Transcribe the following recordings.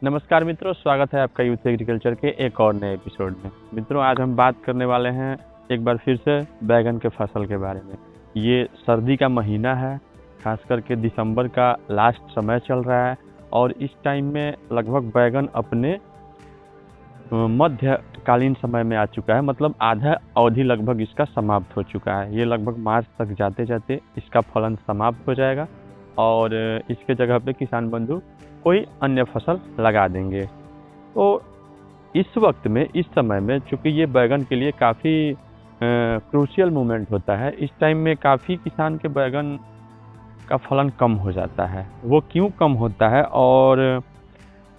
नमस्कार मित्रों, स्वागत है आपका यूथ एग्रीकल्चर के एक और नए एपिसोड में। मित्रों, आज हम बात करने वाले हैं एक बार फिर से बैगन के फसल के बारे में। ये सर्दी का महीना है, खास करके दिसंबर का लास्ट समय चल रहा है और इस टाइम में लगभग बैगन अपने मध्यकालीन समय में आ चुका है। मतलब आधा अवधि लगभग इसका समाप्त हो चुका है। ये लगभग मार्च तक जाते जाते इसका फलन समाप्त हो जाएगा और इसके जगह पे किसान बंधु कोई अन्य फसल लगा देंगे। तो इस वक्त में, इस समय में, चूँकि ये बैगन के लिए काफ़ी क्रूशियल मोमेंट होता है, इस टाइम में काफ़ी किसान के बैगन का फलन कम हो जाता है। वो क्यों कम होता है और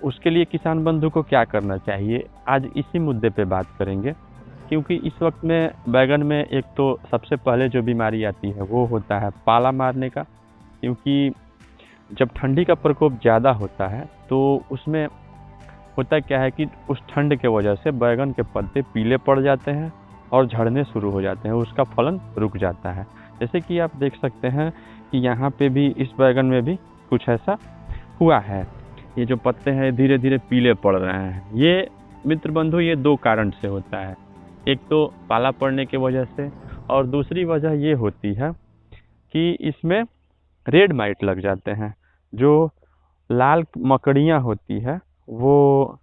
उसके लिए किसान बंधु को क्या करना चाहिए, आज इसी मुद्दे पे बात करेंगे। क्योंकि इस वक्त में बैगन में एक तो सबसे पहले जो बीमारी आती है वो होता है पाला मारने का। क्योंकि जब ठंडी का प्रकोप ज़्यादा होता है तो उसमें होता क्या है कि उस ठंड के वजह से बैगन के पत्ते पीले पड़ जाते हैं और झड़ने शुरू हो जाते हैं, उसका फलन रुक जाता है। जैसे कि आप देख सकते हैं कि यहाँ पे भी इस बैगन में भी कुछ ऐसा हुआ है। ये जो पत्ते हैं धीरे धीरे पीले पड़ रहे हैं। ये मित्र बंधु, ये दो कारण से होता है। एक तो पाला पड़ने की वजह से और दूसरी वजह ये होती है कि इसमें रेड माइट लग जाते हैं। जो लाल मकड़ियाँ होती है वो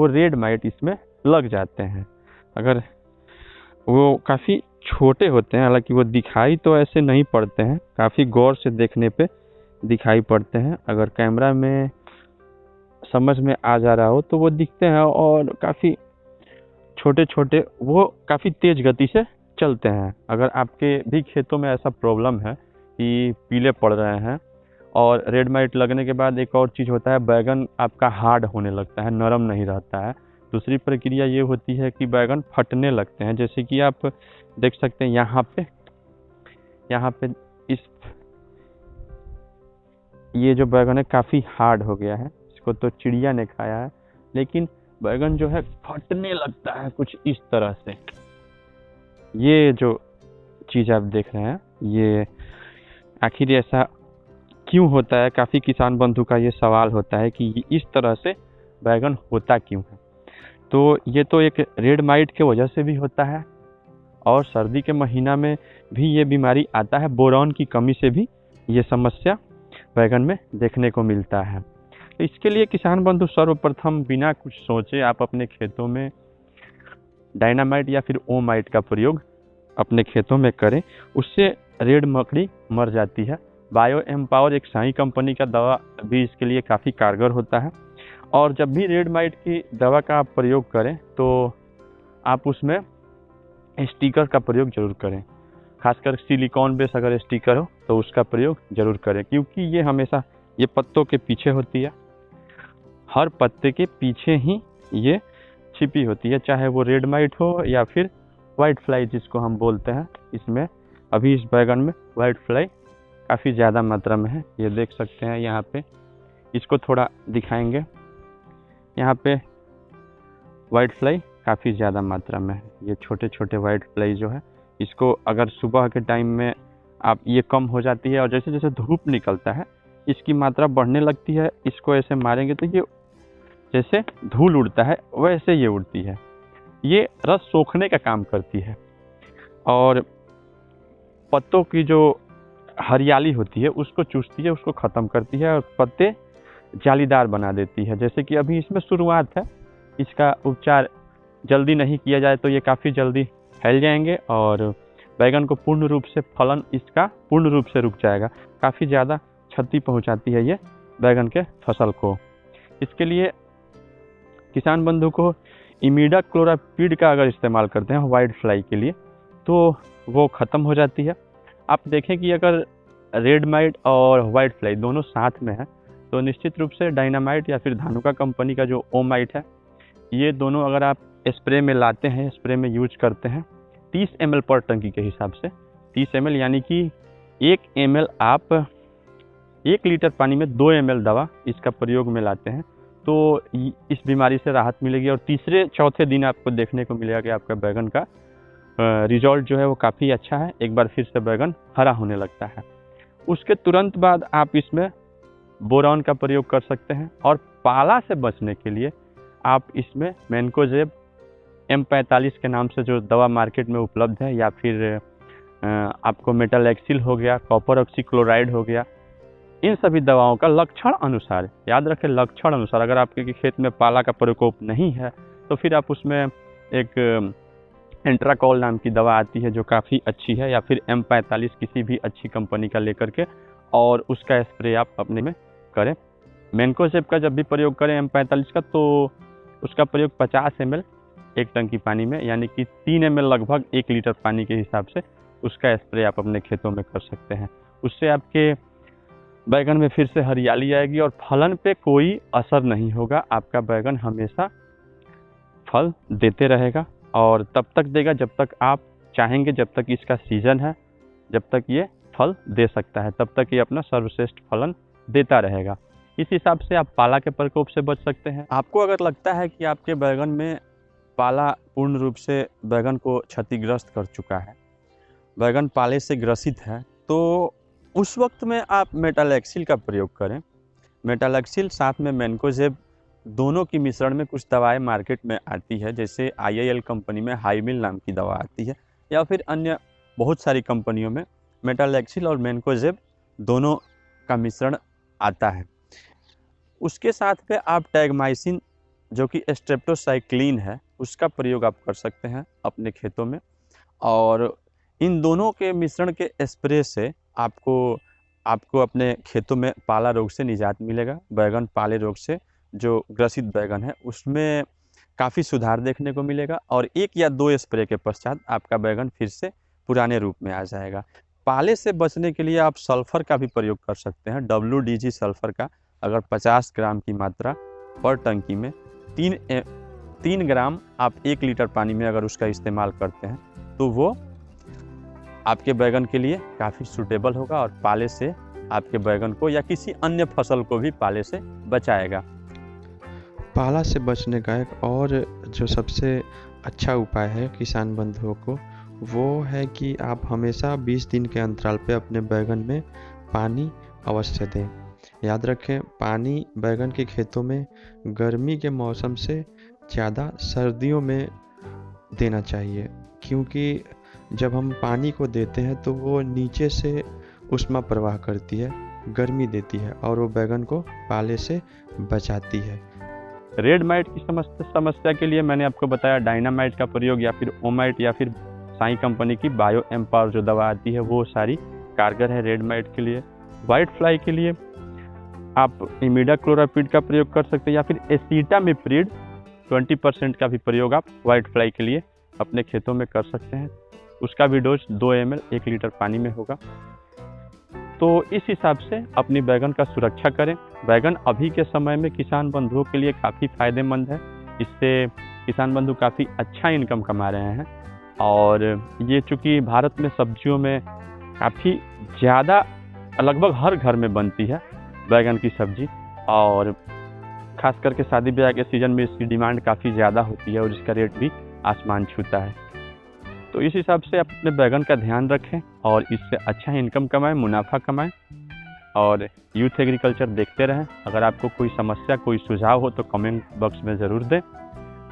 रेड माइट इसमें लग जाते हैं। अगर वो काफ़ी छोटे होते हैं, हालांकि वो दिखाई तो ऐसे नहीं पड़ते हैं, काफ़ी गौर से देखने पे दिखाई पड़ते हैं। अगर कैमरा में समझ में आ जा रहा हो तो वो दिखते हैं और काफ़ी छोटे छोटे, वो काफ़ी तेज़ गति से चलते हैं। अगर आपके भी खेतों में ऐसा प्रॉब्लम है कि पीले पड़ रहे हैं और रेड माइट लगने के बाद एक और चीज़ होता है, बैगन आपका हार्ड होने लगता है, नरम नहीं रहता है। दूसरी प्रक्रिया ये होती है कि बैगन फटने लगते हैं। जैसे कि आप देख सकते हैं यहाँ पे ये जो बैगन है काफ़ी हार्ड हो गया है। इसको तो चिड़िया ने खाया है, लेकिन बैगन जो है फटने लगता है कुछ इस तरह से। ये जो चीज़ आप देख रहे हैं, ये आखिर ऐसा क्यों होता है? काफ़ी किसान बंधु का ये सवाल होता है कि इस तरह से बैगन होता क्यों है। तो ये तो एक रेड माइट के वजह से भी होता है और सर्दी के महीना में भी ये बीमारी आता है। बोरॉन की कमी से भी ये समस्या बैगन में देखने को मिलता है। तो इसके लिए किसान बंधु सर्वप्रथम बिना कुछ सोचे आप अपने खेतों में डायनामाइट या फिर ओमाइट का प्रयोग अपने खेतों में करें। उससे रेड मकड़ी मर जाती है। बायो एम्पावर एक शाही कंपनी का दवा भी इसके लिए काफ़ी कारगर होता है। और जब भी रेड माइट की दवा का आप प्रयोग करें तो आप उसमें स्टिकर का प्रयोग जरूर करें। खासकर सिलिकॉन बेस अगर स्टिकर हो तो उसका प्रयोग जरूर करें, क्योंकि ये हमेशा ये पत्तों के पीछे होती है। हर पत्ते के पीछे ही ये छिपी होती है, चाहे वो रेड माइट हो या फिर वाइट फ्लाई जिसको हम बोलते हैं। इसमें अभी इस बैगन में वाइट फ्लाई काफ़ी ज़्यादा मात्रा में है। ये देख सकते हैं यहाँ पे, इसको थोड़ा दिखाएंगे। यहाँ पे वाइट फ्लाई काफ़ी ज़्यादा मात्रा में है। ये छोटे छोटे वाइट फ्लाई जो है, इसको अगर सुबह के टाइम में आप, ये कम हो जाती है और जैसे जैसे धूप निकलता है इसकी मात्रा बढ़ने लगती है। इसको ऐसे मारेंगे तो ये जैसे धूल उड़ता है वैसे ये उड़ती है। ये रस सोखने का काम करती है और पत्तों की जो हरियाली होती है उसको चूसती है, उसको ख़त्म करती है और पत्ते जालीदार बना देती है। जैसे कि अभी इसमें शुरुआत है, इसका उपचार जल्दी नहीं किया जाए तो ये काफ़ी जल्दी फैल जाएंगे और बैगन को पूर्ण रूप से फलन इसका पूर्ण रूप से रुक जाएगा। काफ़ी ज़्यादा क्षति पहुंचाती है ये बैगन के फसल को। इसके लिए किसान बंधु को इमिडाक्लोप्रिड का अगर इस्तेमाल करते हैं वाइट फ्लाई के लिए तो वो ख़त्म हो जाती है। आप देखें कि अगर रेड माइट और वाइट फ्लाई दोनों साथ में है तो निश्चित रूप से डायनामाइट या फिर धानुका कंपनी का जो ओमाइट है, ये दोनों अगर आप स्प्रे में लाते हैं, स्प्रे में यूज करते हैं 30 ml पर टंकी के हिसाब से, 30 ml यानी कि 1 ml आप 1 लीटर पानी में 2 ml दवा इसका प्रयोग में लाते हैं तो इस बीमारी से राहत मिलेगी। और तीसरे चौथे दिन आपको देखने को मिलेगा कि आपका बैगन का रिजल्ट जो है वो काफ़ी अच्छा है। एक बार फिर से बैगन हरा होने लगता है। उसके तुरंत बाद आप इसमें बोरॉन का प्रयोग कर सकते हैं। और पाला से बचने के लिए आप इसमें मैनकोजेब M45 के नाम से जो दवा मार्केट में उपलब्ध है, या फिर आपको मेटालेक्सिल हो गया, कॉपर ऑक्सीक्लोराइड हो गया, इन सभी दवाओं का लक्षण अनुसार, याद रखें लक्षण अनुसार, अगर आपके खेत में पाला का प्रकोप नहीं है तो फिर आप उसमें एक एंट्राकॉल नाम की दवा आती है जो काफ़ी अच्छी है, या फिर M45 किसी भी अच्छी कंपनी का लेकर के और उसका स्प्रे आप अपने में करें। मैनकोजेब का जब भी प्रयोग करें M45 का, तो उसका प्रयोग 50 ml 1 टंकी पानी में, यानी कि 3 ml लगभग 1 लीटर पानी के हिसाब से उसका स्प्रे आप अपने खेतों में कर सकते हैं। उससे आपके बैगन में फिर से हरियाली आएगी और फलन पे कोई असर नहीं होगा। आपका बैगन हमेशा फल देते रहेगा और तब तक देगा जब तक आप चाहेंगे, जब तक इसका सीजन है, जब तक ये फल दे सकता है, तब तक ये अपना सर्वश्रेष्ठ फलन देता रहेगा। इस हिसाब से आप पाला के प्रकोप से बच सकते हैं। आपको अगर लगता है कि आपके बैगन में पाला पूर्ण रूप से बैगन को क्षतिग्रस्त कर चुका है, बैगन पाले से ग्रसित है, तो उस वक्त में आप मेटालेक्सिल का प्रयोग करें। मेटालेक्सिल साथ में मैनकोजेब दोनों की मिश्रण में कुछ दवाएं मार्केट में आती है, जैसे IIL कंपनी में हाइमिल नाम की दवा आती है, या फिर अन्य बहुत सारी कंपनियों में मेटालेक्सिल और मैनकोजेब दोनों का मिश्रण आता है। उसके साथ पे आप टैगमाइसिन जो कि स्ट्रेप्टोसाइक्लिन है, उसका प्रयोग आप कर सकते हैं अपने खेतों में। और इन दोनों के मिश्रण के स्प्रे से आपको अपने खेतों में पाला रोग से निजात मिलेगा। बैगन पाले रोग से जो ग्रसित बैगन है उसमें काफ़ी सुधार देखने को मिलेगा और 1 या 2 स्प्रे के पश्चात आपका बैगन फिर से पुराने रूप में आ जाएगा। पाले से बचने के लिए आप सल्फर का भी प्रयोग कर सकते हैं। WDG सल्फर का अगर 50 ग्राम की मात्रा पर टंकी में 3 ग्राम आप 1 लीटर पानी में अगर उसका इस्तेमाल करते हैं तो वो आपके बैगन के लिए काफ़ी सूटेबल होगा और पाले से आपके बैगन को या किसी अन्य फसल को भी पाले से बचाएगा। पाला से बचने का एक और जो सबसे अच्छा उपाय है किसान बंधुओं को, वो है कि आप हमेशा 20 दिन के अंतराल पे अपने बैगन में पानी अवश्य दें। याद रखें, पानी बैगन के खेतों में गर्मी के मौसम से ज़्यादा सर्दियों में देना चाहिए, क्योंकि जब हम पानी को देते हैं तो वो नीचे से ऊष्मा प्रवाह करती है, गर्मी देती है और वो बैगन को पाले से बचाती है। रेड माइट की समस्या के लिए मैंने आपको बताया डायनामाइट का प्रयोग, या फिर ओमाइट, या फिर साई कंपनी की बायो एम्पावर जो दवा आती है, वो सारी कारगर है रेड माइट के लिए। वाइट फ्लाई के लिए आप इमिडाक्लोरापिड का प्रयोग कर सकते हैं, या फिर एसिटामिप्रिड 20% का भी प्रयोग आप वाइट फ्लाई के लिए अपने खेतों में कर सकते हैं। उसका भी डोज 2 ml 1 लीटर पानी में होगा। तो इस हिसाब से अपनी बैगन का सुरक्षा करें। बैगन अभी के समय में किसान बंधुओं के लिए काफ़ी फायदेमंद है। इससे किसान बंधु काफ़ी अच्छा इनकम कमा रहे हैं और ये चूँकि भारत में सब्जियों में काफ़ी ज़्यादा, लगभग हर घर में बनती है बैगन की सब्जी, और ख़ास करके शादी ब्याह के सीज़न में इसकी डिमांड काफ़ी ज़्यादा होती है और इसका रेट भी आसमान छूता है। तो इस हिसाब से आप अपने बैगन का ध्यान रखें और इससे अच्छा इनकम कमाएं, मुनाफा कमाएं और यूथ एग्रीकल्चर देखते रहें। अगर आपको कोई समस्या, कोई सुझाव हो तो कमेंट बॉक्स में ज़रूर दें।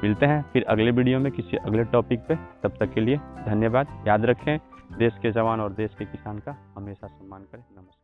मिलते हैं फिर अगले वीडियो में किसी अगले टॉपिक पे। तब तक के लिए धन्यवाद। याद रखें, देश के जवान और देश के किसान का हमेशा सम्मान करें। नमस्कार।